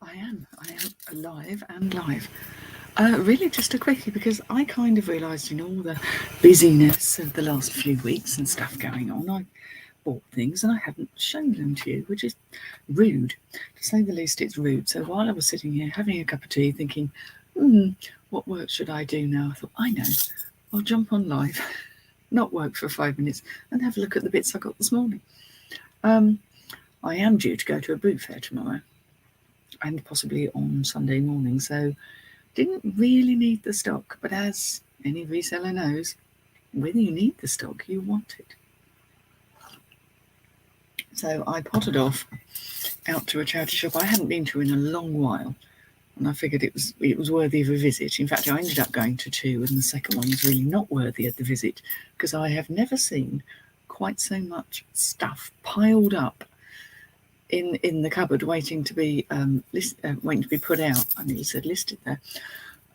I am alive and live. Really, just a quickie because I kind of realised in all the busyness of the last few weeks and stuff going on, I bought things and I haven't shown them to you, which is rude. To say the least, it's rude. So while I was sitting here having a cup of tea thinking, what work should I do now? I thought, I know, I'll jump on live, not work for 5 minutes, and have a look at the bits I got this morning. I am due to go to a boot fair tomorrow and possibly on Sunday morning, so didn't really need the stock, but as any reseller knows, whether you need the stock, you want it. So I potted off out to a charity shop I hadn't been to in a long while, and I figured it was worthy of a visit. In fact, I ended up going to two, and the second one was really not worthy of the visit because I have never seen quite so much stuff piled up in the cupboard waiting to be waiting to be put out. I nearly said listed there.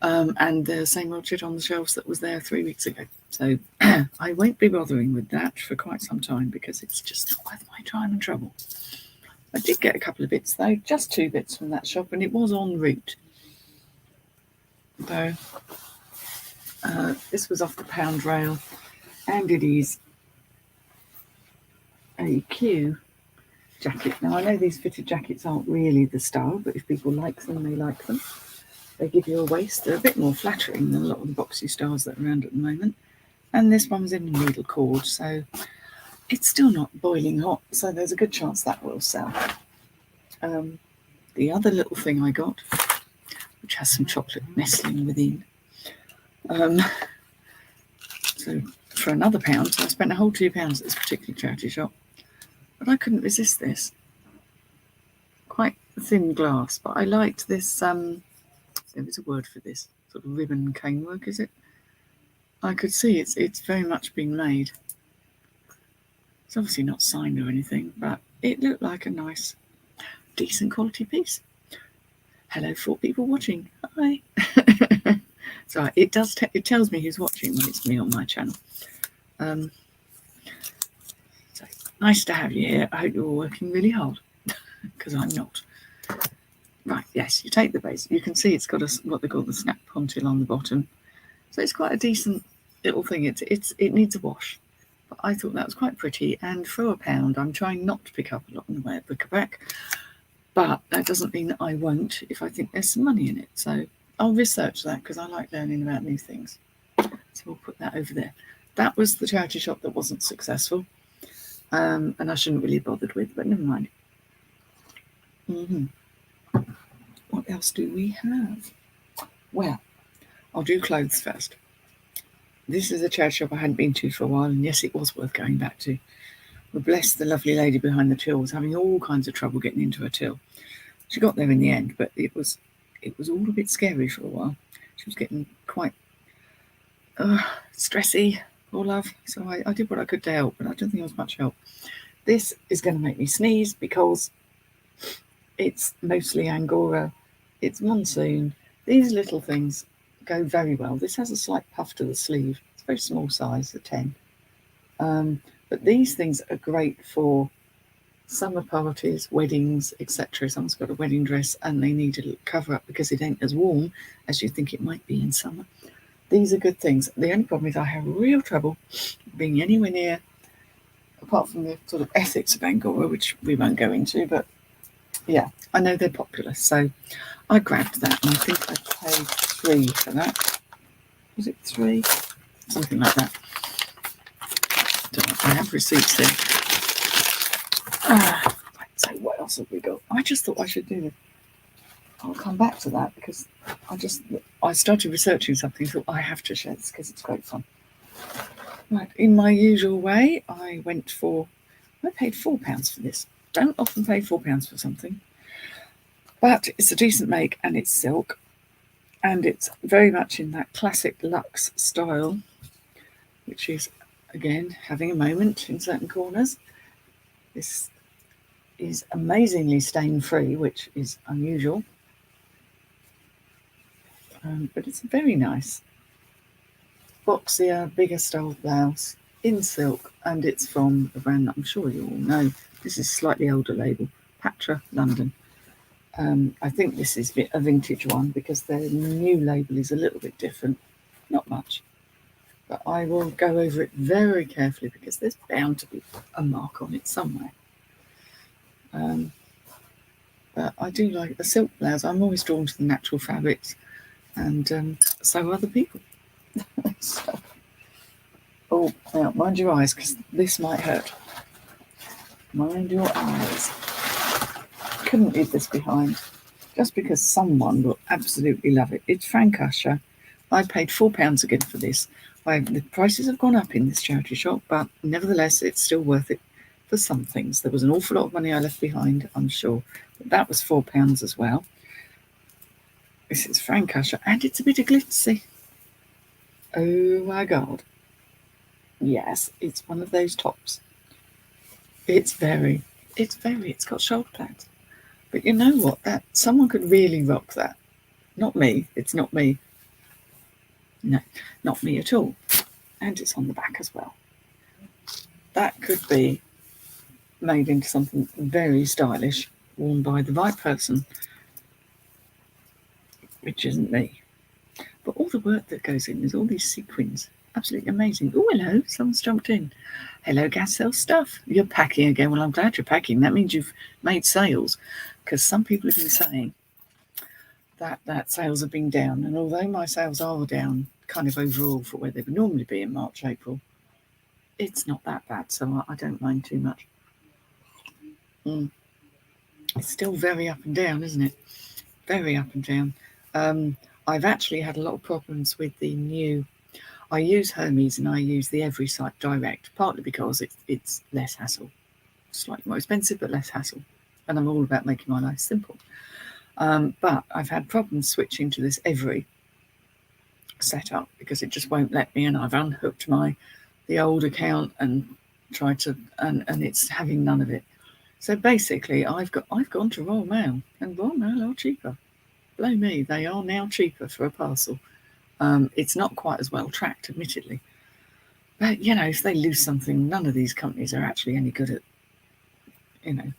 And the same old shit on the shelves that was there 3 weeks ago. So I won't be bothering with that for quite some time because it's just not worth my time and trouble. I did get a couple of bits though, just 2 bits from that shop, and it was en route. So this was off the pound rail, and it is a Q jacket. Now I know these fitted jackets aren't really the style, but if people like them, they like them. They give you a waist. They're a bit more flattering than a lot of the boxy styles that are around at the moment. And this one's in needle cord, so it's still not boiling hot, so there's a good chance that will sell. The other little thing I got, which has some chocolate nestling within, so for another £1, so I spent a whole £2 at this particular charity shop, but I couldn't resist this. Quite thin glass, but I liked this, there is a word for this, sort of ribbon canework, is it? I could see it's very much been made. It's obviously not signed or anything, but it looked like a nice, decent quality piece. Hello, 4 people watching. Hi. So it does. It tells me who's watching when it's me on my channel. So nice to have you here. I hope you're all working really hard because I'm not. Right, yes, you take the base. You can see it's got what they call the snap pontil on the bottom. So it's quite a decent little thing. It needs a wash. But I thought that was quite pretty. And for £1, I'm trying not to pick up a lot in the way of bric-a-brac. But that doesn't mean that I won't if I think there's some money in it. So I'll research that because I like learning about new things. So we'll put that over there. That was the charity shop that wasn't successful. And I shouldn't really have bothered with, but never mind. What else do we have? Well, I'll do clothes first. This is a charity shop I hadn't been to for a while, and yes, it was worth going back to. But bless the lovely lady behind the till was having all kinds of trouble getting into her till. She got there in the end, but it was all a bit scary for a while. She was getting quite stressy, poor love. So I did what I could to help, but I don't think it was much help. This is going to make me sneeze because it's mostly Angora. It's monsoon. These little things go very well. This has a slight puff to the sleeve. It's a very small size, a 10. But these things are great for summer parties, weddings, etc. Someone's got a wedding dress and they need to cover up because it ain't as warm as you think it might be in summer. These are good things. The only problem is I have real trouble being anywhere near, apart from the sort of ethics of Angora, which we won't go into, but yeah, I know they're popular. So I grabbed that and I think I paid £3 for that. Was it 3? Something like that. I have receipts here. Right, so what else have we got? I just thought I should do this. I'll come back to that because I started researching something, thought I have to share this because it's great fun. Right, in my usual way, I paid £4 for this. Don't often pay £4 for something, but it's a decent make and it's silk, and it's very much in that classic luxe style, which is again having a moment in certain corners. This is amazingly stain free, which is unusual, but it's very nice. Boxier, bigger style blouse in silk, and it's from a brand that I'm sure you all know. This is a slightly older label, Patra, London. I think this is a vintage one because their new label is a little bit different. Not much. But I will go over it very carefully because there's bound to be a mark on it somewhere. But I do like a silk blouse. I'm always drawn to the natural fabrics, and so are other people. So, oh, now mind your eyes because this might hurt. Mind your eyes. Couldn't leave this behind just because someone will absolutely love it. It's Frank Usher. I paid £4 again for this. The prices have gone up in this charity shop, but nevertheless, it's still worth it for some things. There was an awful lot of money I left behind, I'm sure, but that was £4 as well. This is Frank Usher, and it's a bit of glitzy. Oh my God. Yes, it's one of those tops. It's got shoulder pads. But you know what? That someone could really rock that. Not me. It's not me. No, not me at all. And it's on the back as well. That could be made into something very stylish, worn by the right person, which isn't me. But all the work that goes in, there's all these sequins. Absolutely amazing. Oh, hello. Someone's jumped in. Hello, Gas Sell Stuff. You're packing again. Well, I'm glad you're packing. That means you've made sales, because some people have been saying that sales have been down. And although my sales are down kind of overall for where they would normally be in March, April, it's not that bad. So I don't mind too much. It's still very up and down, isn't it? Very up and down. I've actually had a lot of problems with the new. I use Hermes and I use the Every site direct, partly because it's less hassle. Slightly more expensive, but less hassle. And I'm all about making my life simple. But I've had problems switching to this Every setup because it just won't let me, and I've unhooked the old account and tried to, and it's having none of it. So basically, I've gone to Royal Mail, and Royal Mail are cheaper. Blow me, they are now cheaper for a parcel. It's not quite as well tracked, admittedly. But, if they lose something, none of these companies are actually any good at,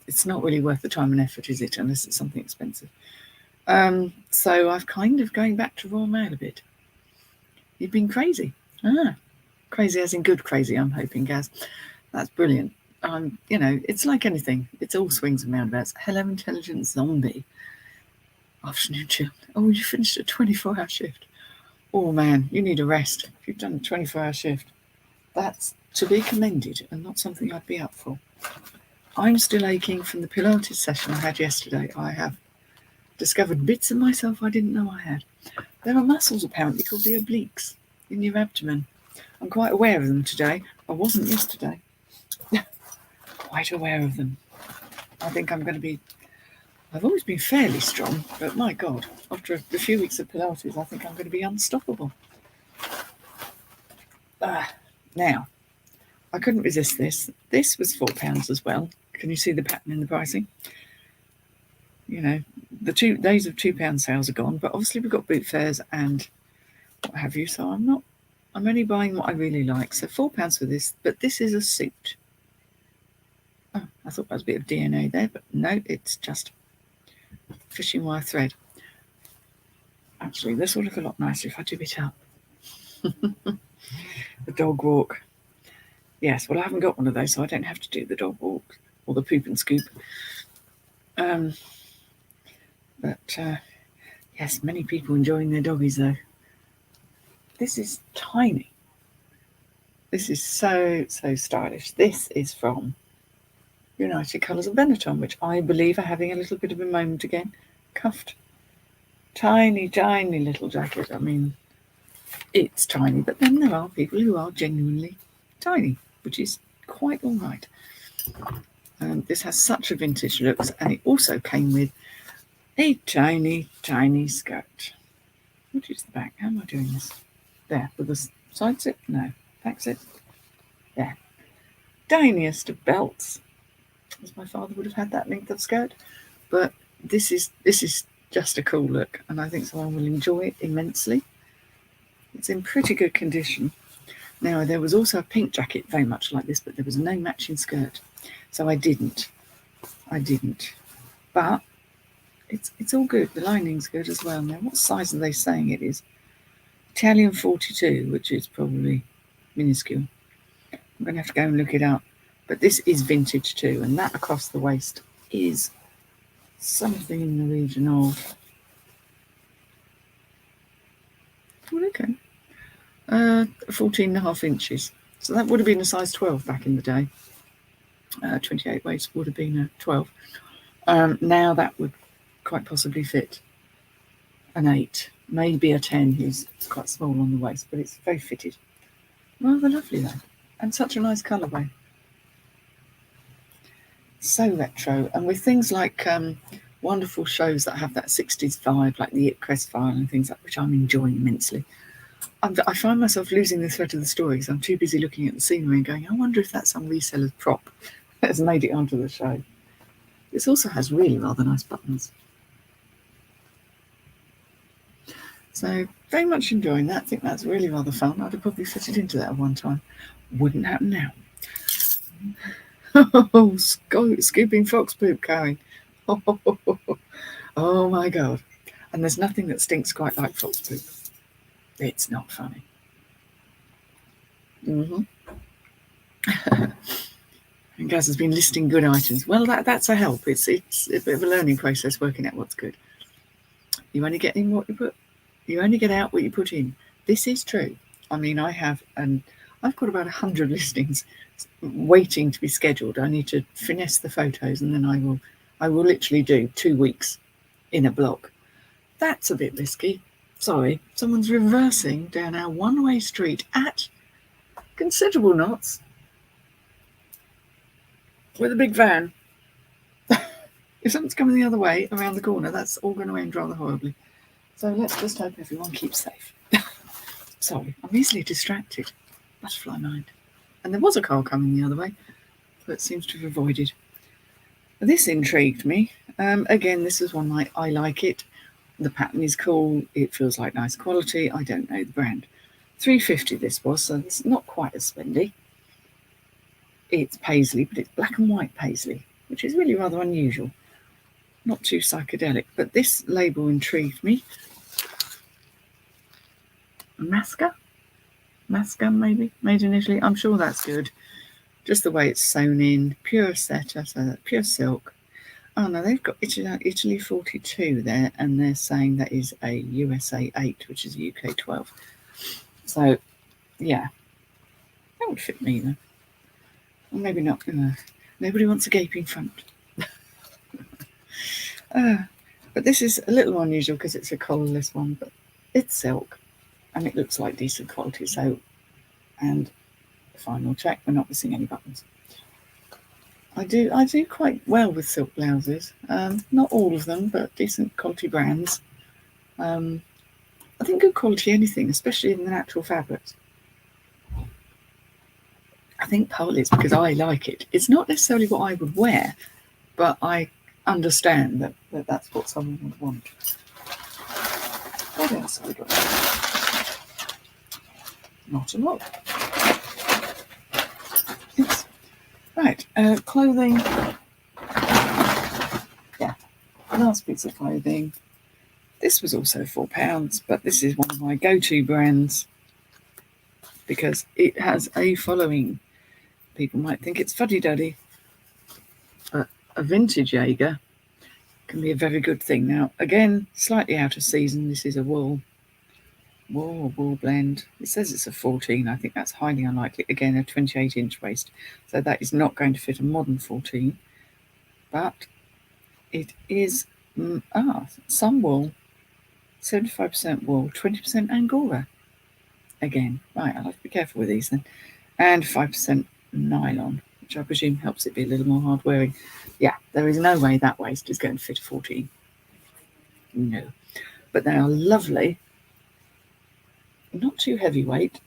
it's not really worth the time and effort, is it, unless it's something expensive. So I've kind of going back to Royal Mail a bit. You've been crazy. Crazy as in good crazy, I'm hoping, Gaz. That's brilliant. It's like anything. It's all swings and roundabouts. Hello, intelligent zombie. Afternoon chill. Oh, you finished a 24-hour shift. Oh, man, you need a rest. If you've done a 24-hour shift, that's to be commended and not something I'd be up for. I'm still aching from the Pilates session I had yesterday. I have discovered bits of myself I didn't know I had. There are muscles, apparently, called the obliques in your abdomen. I'm quite aware of them today. I wasn't yesterday. Quite aware of them. I think I'm going to be... I've always been fairly strong, but my God, after a few weeks of Pilates, I think I'm going to be unstoppable. Now, I couldn't resist this. This was £4 as well. Can you see the pattern in the pricing? The 2 days of £2 sales are gone, but obviously we've got boot fairs and what have you, so I'm only buying what I really like. So £4 for this, but this is a suit. Oh, I thought that was a bit of DNA there, but no, it's just fishing wire thread. Actually, this will look a lot nicer if I do it up. The dog walk. Yes, well, I haven't got one of those, so I don't have to do the dog walk or the poop and scoop. But yes, many people enjoying their doggies, though. This is tiny. This is so stylish. This is from United Colours of Benetton, which I believe are having a little bit of a moment again. Cuffed. Tiny, tiny little jacket. I mean, it's tiny, but then there are people who are genuinely tiny, which is quite all right. This has such a vintage look, and it also came with a tiny, tiny skirt. Which is the back? How am I doing this? There, with the side zip? No, back zip. There. Tiniest of belts. As my father would have had that length of skirt. But this is just a cool look, and I think someone will enjoy it immensely. It's in pretty good condition. Now, there was also a pink jacket very much like this, but there was no matching skirt. So I didn't. But It's all good. The lining's good as well. Now, what size are they saying it is? Italian 42, which is probably minuscule. I'm going to have to go and look it up. But this is vintage too, and that across the waist is something in the region of, well, okay, 14.5 inches. So that would have been a size 12 back in the day. 28 waist would have been a 12. Now that would quite possibly fit an 8, maybe a 10, who's quite small on the waist, but it's very fitted. Rather lovely though, and such a nice colourway. So retro, and with things like wonderful shows that have that 60s vibe, like the It Crest File and things like, which I'm enjoying immensely. I find myself losing the thread of the stories. I'm too busy looking at the scenery and going, I wonder if that's some reseller's prop that has made it onto the show. This also has really rather nice buttons. So very much enjoying that. I think that's really rather fun. I'd have probably fitted into that at one time. Wouldn't happen now. Oh, scooping fox poop, Karen. Oh my God. And there's nothing that stinks quite like fox poop. It's not funny. And Gaz has been listing good items. Well, that's a help. It's a bit of a learning process working out what's good. You only get in what you put. You only get out what you put in. This is true. I mean, I've got about 100 listings waiting to be scheduled. I need to finesse the photos, and then I will literally do 2 weeks in a block. That's a bit risky. Sorry, someone's reversing down our one-way street at considerable knots with a big van. If someone's coming the other way around the corner, that's all going to end rather horribly. So let's just hope everyone keeps safe. Sorry, I'm easily distracted. Butterfly mind. And there was a car coming the other way, but seems to have avoided. This intrigued me. Again, this is one I like it. The pattern is cool. It feels like nice quality. I don't know the brand. $3.50 this was, so it's not quite as spendy. It's paisley, but it's black and white paisley, which is really rather unusual. Not too psychedelic, but this label intrigued me. Masca maybe, made in Italy. I'm sure that's good. Just the way it's sewn in, pure seta, so that's pure silk. Oh no, they've got Italy 42 there, and they're saying that is a USA 8, which is a UK 12. So, yeah, that would fit me though. Or maybe not. Nobody wants a gaping front. But this is a little unusual because it's a collarless one, but it's silk and it looks like decent quality. So, and final check, we're not missing any buttons. I do quite well with silk blouses. Not all of them, but decent quality brands. I think good quality anything, especially in the natural fabrics. I think partly it's because I like it. It's not necessarily what I would wear, but I understand that that's what someone would want. What else have we got? Not a lot. Yes. Right, clothing. Yeah, last piece of clothing. This was also £4, but this is one of my go-to brands because it has a following. People might think it's fuddy-duddy, but a vintage Jaeger can be a very good thing. Now, again, slightly out of season. This is a wool blend. It says it's a 14. I think that's highly unlikely. Again, a 28-inch waist. So that is not going to fit a modern 14. But it is some wool, 75% wool, 20% Angora. Again, right, I'll have to be careful with these then. And 5% nylon, which I presume helps it be a little more hard wearing. Yeah, there is no way that waist is going to fit a 14. No. But they are lovely, not too heavyweight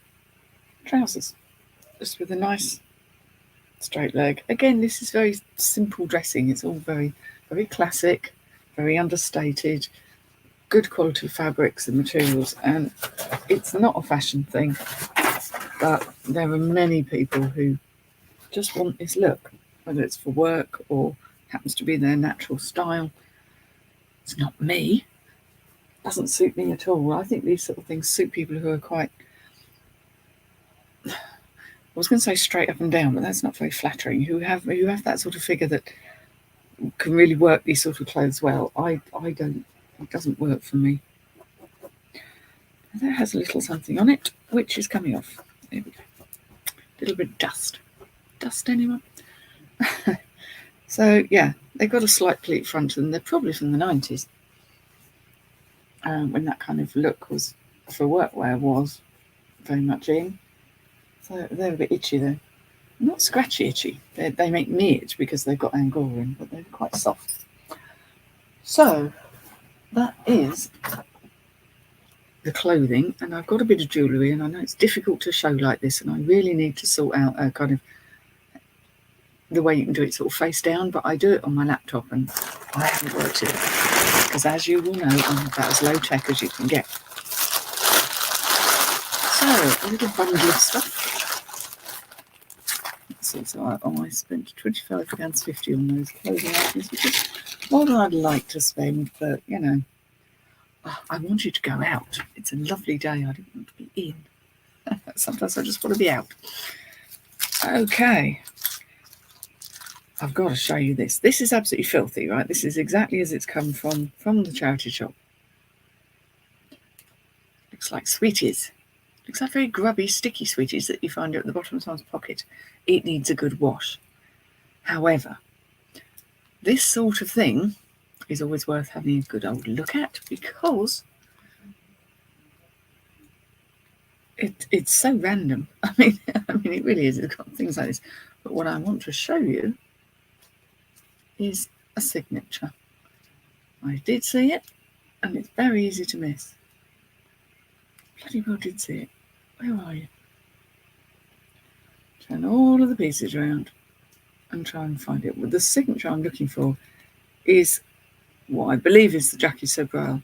trousers, just with a nice straight leg. Again, this is very simple dressing. It's all very, very classic, very understated, good quality fabrics and materials, and it's not a fashion thing, but there are many people who just want this look, whether it's for work or happens to be their natural style. It's not me. Doesn't suit me at all. I think these sort of things suit people who are quite, I was going to say straight up and down, but that's not very flattering. Who have that sort of figure that can really work these sort of clothes well. I don't. It doesn't work for me. That has a little something on it, which is coming off. There we go. A little bit of dust. Dust, anyone? So yeah, they've got a slight pleat front to them. They're probably from the 90s, when that kind of look was for workwear was very much in. So they're a bit itchy though. Not scratchy itchy. They make me itch because they've got angora in, but they're quite soft. So that is the clothing, and I've got a bit of jewellery, and I know it's difficult to show like this, and I really need to sort out a kind of the way you can do it sort of face down, but I do it on my laptop and I haven't worked it because, as you will know, I'm about as low tech as you can get. So a little bundle of stuff. Let's see, so I spent £25.50 on those clothing items, which is more than I'd like to spend, but you know, I want you to go out. It's a lovely day. I don't want to be in. Sometimes I just want to be out. Okay. I've got to show you this. This is absolutely filthy, right? This is exactly as it's come from the charity shop. Looks like sweeties. Looks like very grubby, sticky sweeties that you find at the bottom of someone's pocket. It needs a good wash. However, this sort of thing is always worth having a good old look at because it's so random. I mean, it really is. It's got things like this. But what I want to show you is a signature. I did see it, and it's very easy to miss. Bloody well did see it. Where are you? Turn all of the pieces around and try and find it. Well, the signature I'm looking for is what I believe is the Jackie Sobral.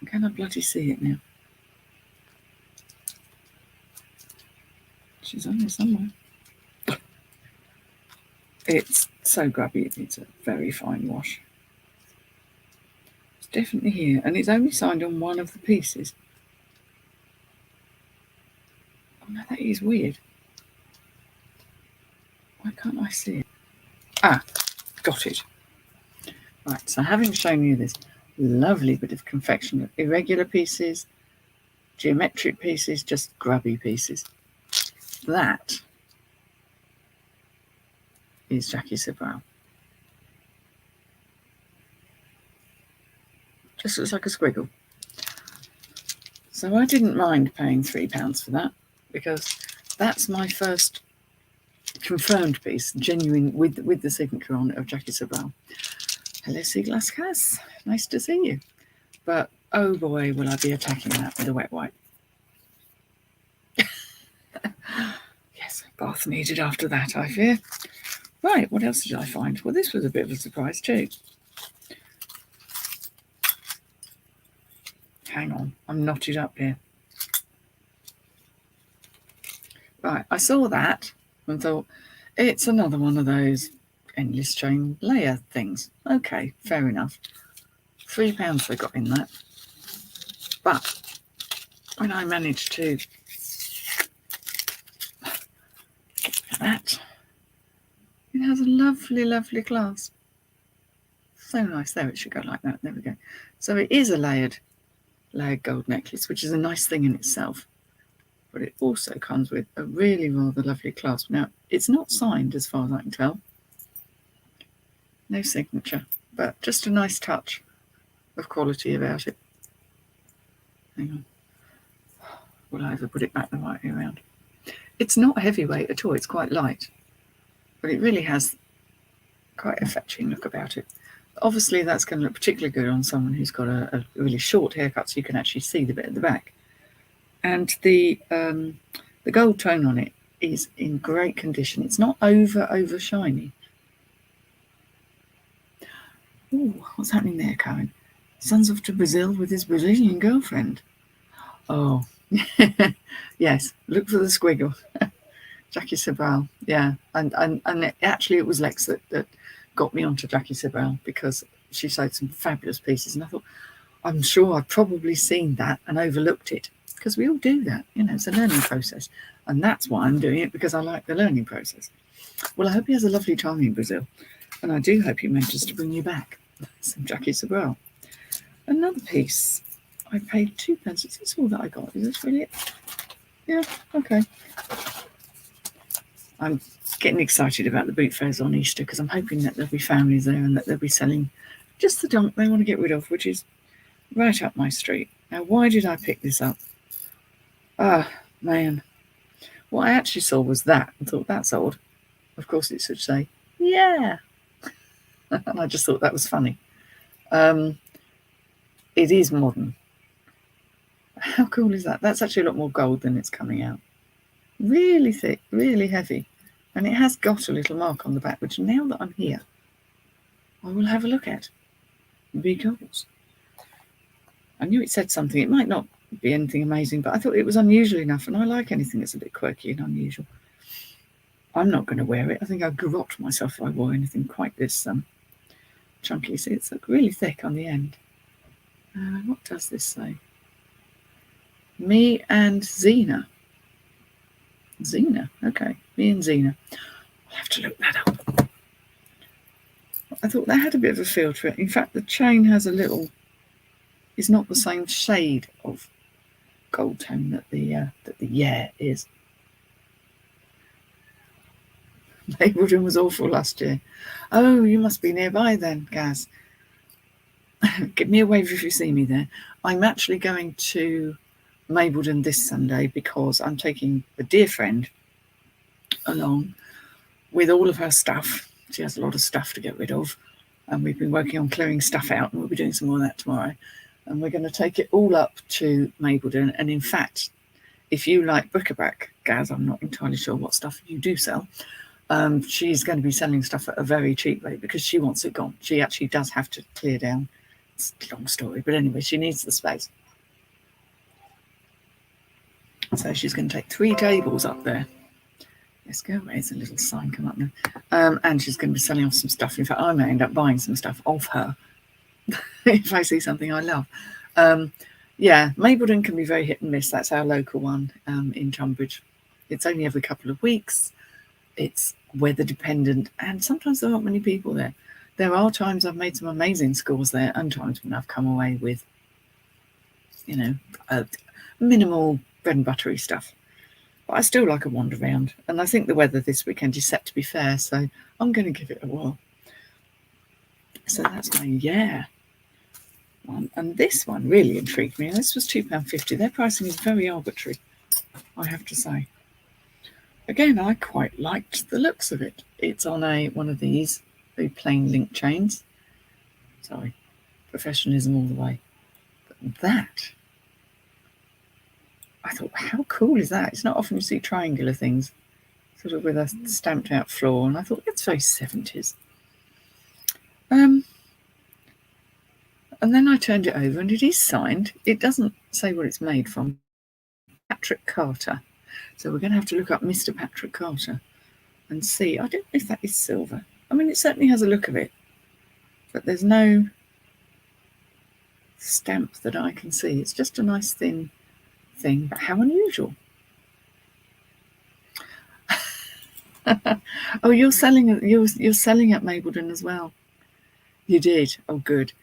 Can I bloody see it now? She's on there somewhere. It's so grubby, it needs a very fine wash. It's definitely here, and it's only signed on one of the pieces. Oh no, that is weird. Why can't I see it? Ah, got it. Right, so having shown you this lovely bit of confection of irregular pieces, geometric pieces, just grubby pieces, that is Jackie Sobral. Just looks like a squiggle. So I didn't mind paying £3 for that because that's my first confirmed piece, genuine, with the signature on it of Jackie Sobral. Hello, Seaglass Cass. Nice to see you. But oh boy, will I be attacking that with a wet wipe. Yes, bath needed after that, I fear. Right, what else did I find? Well, this was a bit of a surprise too. Hang on, I'm knotted up here. Right, I saw that and thought, it's another one of those endless chain layer things. Okay, fair enough. £3 they got in that. But when I managed to get that, it has a lovely, lovely clasp. So nice. There, it should go like that. There we go. So it is a layered gold necklace, which is a nice thing in itself. But it also comes with a really rather lovely clasp. Now, it's not signed as far as I can tell. No signature, but just a nice touch of quality about it. Hang on. Will I ever put it back the right way around? It's not heavyweight at all. It's quite light. But it really has quite a fetching look about it. Obviously, that's going to look particularly good on someone who's got a really short haircut, so you can actually see the bit at the back. And the gold tone on it is in great condition. It's not over shiny. Oh, what's happening there, Karen? Son's off to Brazil with his Brazilian girlfriend. Oh, yes. Look for the squiggle. Jackie Sobral, yeah. And actually, it was Lex that got me onto Jackie Sobral because she sewed some fabulous pieces, and I thought, I'm sure I've probably seen that and overlooked it, because we all do that. You know, it's a learning process, and that's why I'm doing it, because I like the learning process. Well, I hope he has a lovely time in Brazil, and I do hope he manages to bring you back some jackets as well. Another piece. I paid £2. Is this all that I got? Is this really it? Yeah, okay. I'm getting excited about the boot fairs on Easter, because I'm hoping that there'll be families there and that they'll be selling just the junk they want to get rid of, which is right up my street. Now, why did I pick this up? Ah, man. What I actually saw was that and thought, that's odd. Of course, it should say, yeah. And I just thought that was funny. It is modern. How cool is that? That's actually a lot more gold than it's coming out. Really thick, really heavy. And it has got a little mark on the back, which now that I'm here, I will have a look at. Because I knew it said something. It might not be anything amazing, but I thought it was unusual enough, and I like anything that's a bit quirky and unusual. I'm not going to wear it. I think I'd garrot myself if I wore anything quite this chunky. See, it's really thick on the end. What does this say? Me and Zena. Zena, okay. Me and Zena. I'll have to look that up. I thought that had a bit of a feel to it. In fact, the chain has a little, is not the same shade of gold tone that the yeah is. Mapleton was awful last year. Oh, you must be nearby then, Gaz. Give me a wave if you see me there. I'm actually going to Mapleton this Sunday because I'm taking a dear friend along with all of her stuff. She has a lot of stuff to get rid of, and we've been working on clearing stuff out, and we'll be doing some more of that tomorrow. And we're going to take it all up to Mapleton. And in fact, if you like bric-a-brac, Gaz, I'm not entirely sure what stuff you do sell. She's going to be selling stuff at a very cheap rate because she wants it gone. She actually does have to clear down. It's a long story, but anyway, she needs the space. So she's going to take 3 tables up there. Let's go. There's a little sign come up now. And she's going to be selling off some stuff. In fact, I may end up buying some stuff off her if I see something I love. Yeah, Mapleton can be very hit and miss. That's our local one in Tunbridge. It's only every couple of weeks. It's weather dependent, and sometimes there aren't many people there. There are times I've made some amazing scores there, and times when I've come away with, you know, minimal bread and buttery stuff. But I still like a wander around, and I think the weather this weekend is set to be fair, so I'm going to give it a whirl. So that's my yeah one. And this one really intrigued me, and this was £2.50. Their pricing is very arbitrary, I have to say. Again, I quite liked the looks of it. It's on one of these very plain link chains. Sorry, professionalism all the way. But that, I thought, how cool is that? It's not often you see triangular things, sort of with a stamped out floor, and I thought it's very 70s. And then I turned it over, and it is signed. It doesn't say what it's made from. Patrick Carter. So we're going to have to look up Mr. Patrick Carter and see. I don't know if that is silver. I mean, it certainly has a look of it, but there's no stamp that I can see. It's just a nice thin thing, but how unusual. Oh, you're selling at Mapleton as well. You did. Oh, good.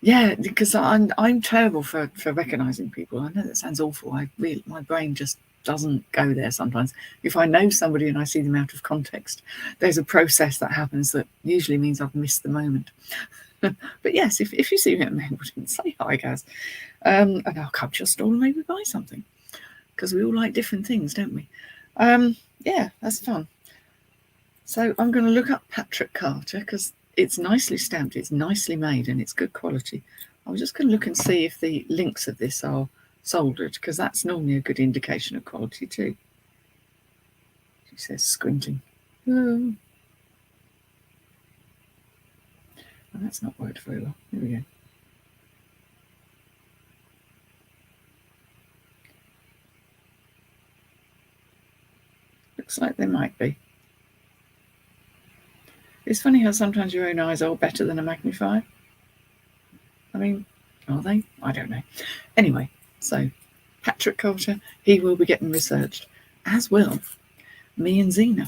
Yeah, because I'm terrible for recognizing people. I know that sounds awful. My brain just doesn't go there sometimes. If I know somebody and I see them out of context, there's a process that happens that usually means I've missed the moment. But yes, if you see me at Mapleton, say hi, guys, and I'll come to your stall and maybe buy something, because we all like different things, don't we? Yeah, that's fun. So I'm going to look up Patrick Carter because it's nicely stamped, it's nicely made, and it's good quality. I was just going to look and see if the links of this are soldered, because that's normally a good indication of quality too. She says squinting. Oh. Oh, that's not worked very well. There we go. Looks like they might be. It's funny how sometimes your own eyes are better than a magnifier. I mean, are they? I don't know. Anyway, so Patrick Coulter, he will be getting researched, as will me and Zena.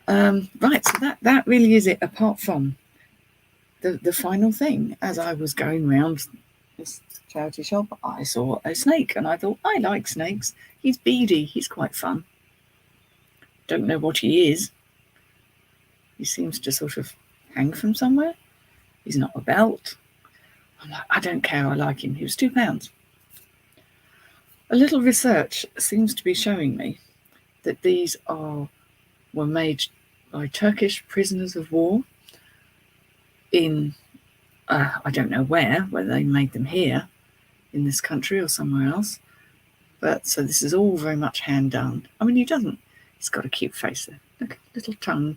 Right, so that really is it, apart from the final thing. As I was going round this charity shop, I saw a snake, and I thought, I like snakes. He's beady, he's quite fun. Don't know what he is. He seems to sort of hang from somewhere. He's not a belt. I'm like, I don't care, I like him. He was £2. A little research seems to be showing me that these were made by Turkish prisoners of war in, I don't know whether they made them here in this country or somewhere else. But so this is all very much hand done. I mean, he's got a cute face there. Look, little tongue.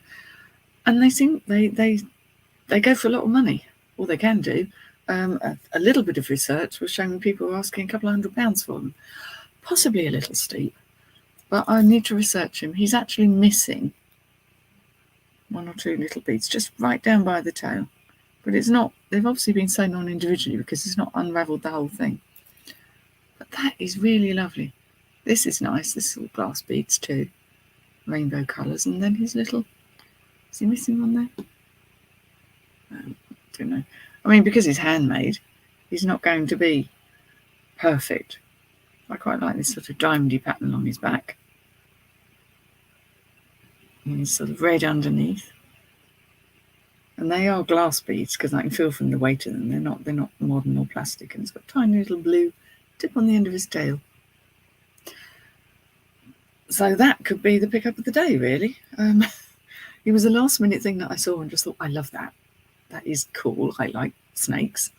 And they go for a lot of money. All they can do. A little bit of research was showing people were asking a couple of £100 for them. Possibly a little steep, but I need to research him. He's actually missing one or two little beads, just right down by the tail. But it's not, they've obviously been sewn on individually because it's not unravelled the whole thing. But that is really lovely. This is nice. This is all glass beads too. Rainbow colours. And then his little, is he missing one there? I don't know. I mean, because he's handmade, he's not going to be perfect. I quite like this sort of diamondy pattern on his back. And he's sort of red underneath. And they are glass beads because I can feel from the weight of them. They're not modern or plastic. And it's got a tiny little blue tip on the end of his tail. So that could be the pickup of the day, really. It was a last minute thing that I saw and just thought, I love that. That is cool. I like snakes.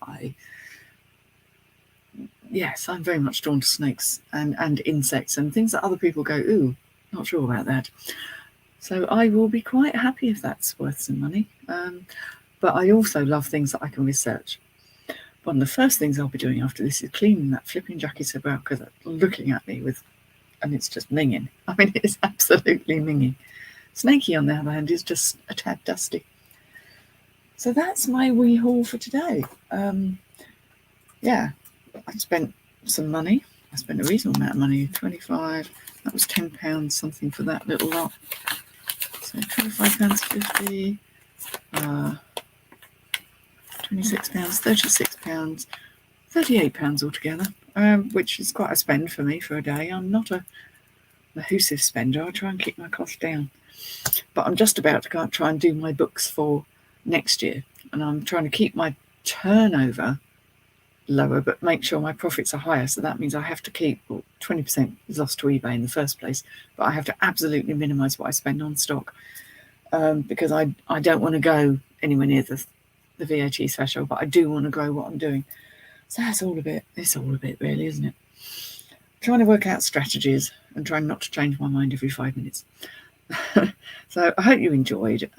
Yes, I'm very much drawn to snakes and insects and things that other people go, ooh, not sure about that. So I will be quite happy if that's worth some money. But I also love things that I can research. One of the first things I'll be doing after this is cleaning that flipping jacket about because it's looking at me and it's just minging. I mean, it is absolutely minging. Snaky, on the other hand, is just a tad dusty. So that's my wee haul for today. Yeah, I spent some money. I spent a reasonable amount of money, 25. That was £10 something for that little lot. So £25.50, £26, £36, £38 altogether, which is quite a spend for me for a day. I'm not a massive spender. I try and keep my costs down. But I'm just about to try and do my books for next year. And I'm trying to keep my turnover lower, but make sure my profits are higher. So that means I have to keep 20% is lost to eBay in the first place, but I have to absolutely minimize what I spend on stock because I don't want to go anywhere near the VAT threshold, but I do want to grow what I'm doing. So it's all a bit really, isn't it? Trying to work out strategies and trying not to change my mind every 5 minutes. So I hope you enjoyed.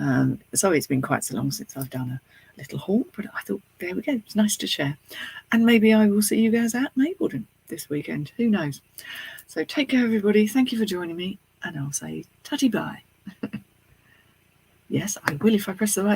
Sorry it's been quite so long since I've done a little haul, but I thought, there we go, it's nice to share. And maybe I will see you guys at Mapledon this weekend, who knows. So take care, everybody. Thank you for joining me, and I'll say tutty bye. Yes, I will if I press the right